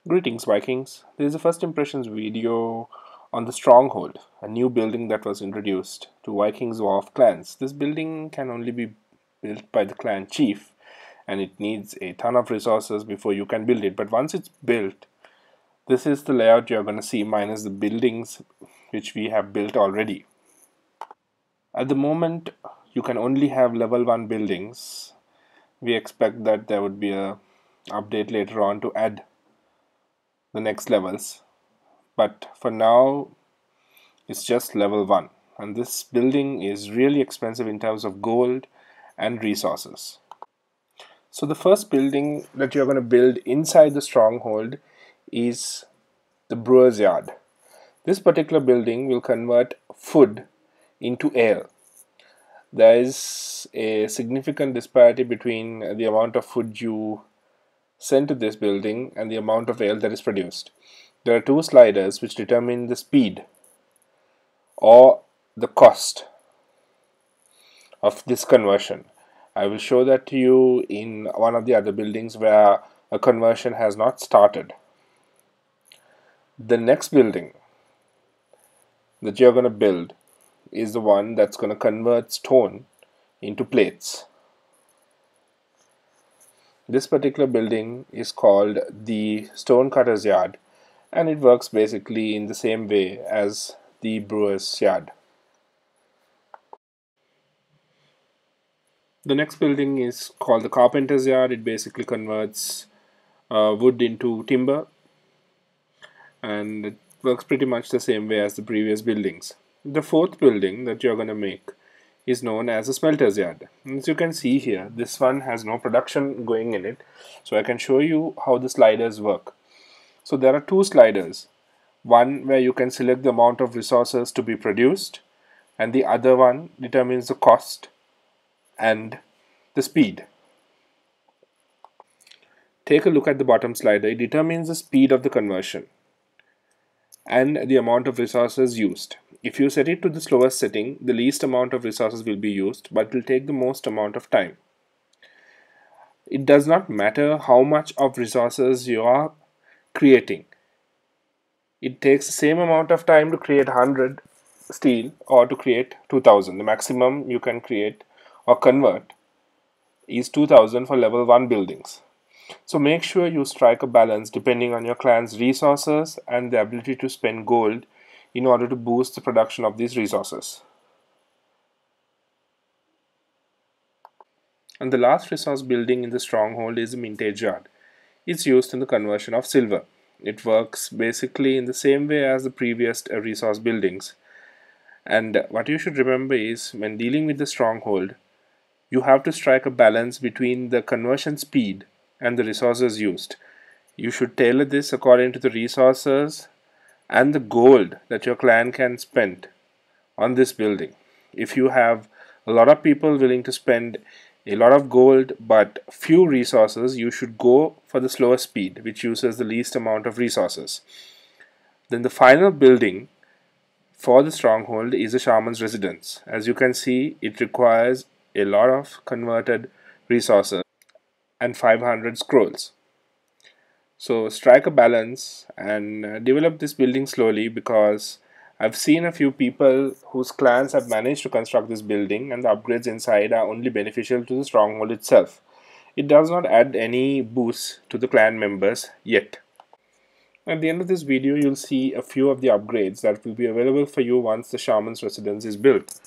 Greetings, Vikings. This is a first impressions video on the Stronghold, a new building that was introduced to Vikings War of Clans. This building can only be built by the clan chief, and it needs a ton of resources before you can build it. But once it's built, this is the layout you're going to see, minus the buildings which we have built already. At the moment, you can only have level 1 buildings. We expect that there would be a update later on to add the next levels, but for now it's just level 1, and this building is really expensive in terms of gold and resources. So the first building that you're going to build inside the stronghold is the brewer's yard. This particular building will convert food into ale. There is a significant disparity between the amount of food you send to this building and the amount of ale that is produced. There are two sliders which determine the speed or the cost of this conversion. I will show that to you in one of the other buildings where a conversion has not started. The next building that you're going to build is the one that's going to convert stone into plates. This particular building is called the Stonecutters yard, and it works basically in the same way as the Brewers yard. The next building is called the Carpenters yard. It basically converts wood into timber, and it works pretty much the same way as the previous buildings. The fourth building that you're going to make is known as a smelter's yard. As you can see here, this one has no production going in it, so I can show you how the sliders work. So there are two sliders, one where you can select the amount of resources to be produced, and the other one determines the cost and the speed. Take a look at the bottom slider. It determines the speed of the conversion and the amount of resources used. If you set it to the slowest setting, the least amount of resources will be used, but it will take the most amount of time. It does not matter how much of resources you are creating. It takes the same amount of time to create 100 steel or to create 2000. The maximum you can create or convert is 2000 for level 1 buildings. So make sure you strike a balance depending on your clan's resources and the ability to spend gold in order to boost the production of these resources. And the last resource building in the stronghold is the Mintage yard. It's used in the conversion of silver. It works basically in the same way as the previous resource buildings. And what you should remember is, when dealing with the stronghold, you have to strike a balance between the conversion speed and the resources used. You should tailor this according to the resources and the gold that your clan can spend on this building. If you have a lot of people willing to spend a lot of gold but few resources, you should go for the slower speed, which uses the least amount of resources. Then the final building for the stronghold is the shaman's residence. As you can see, it requires a lot of converted resources and 500 scrolls. So strike a balance and develop this building slowly, because I've seen a few people whose clans have managed to construct this building and the upgrades inside are only beneficial to the stronghold itself. It does not add any boost to the clan members yet. At the end of this video, you'll see a few of the upgrades that will be available for you once the shaman's residence is built.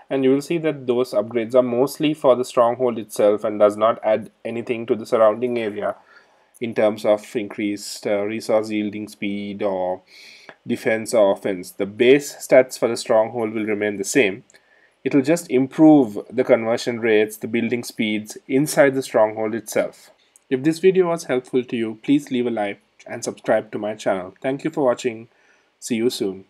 And you will see that those upgrades are mostly for the stronghold itself and does not add anything to the surrounding area in terms of increased resource yielding speed or defense or offense. The base stats for the stronghold will remain the same. It will just improve the conversion rates, the building speeds inside the stronghold itself. If this video was helpful to you, please leave a like and subscribe to my channel. Thank you for watching. See you soon.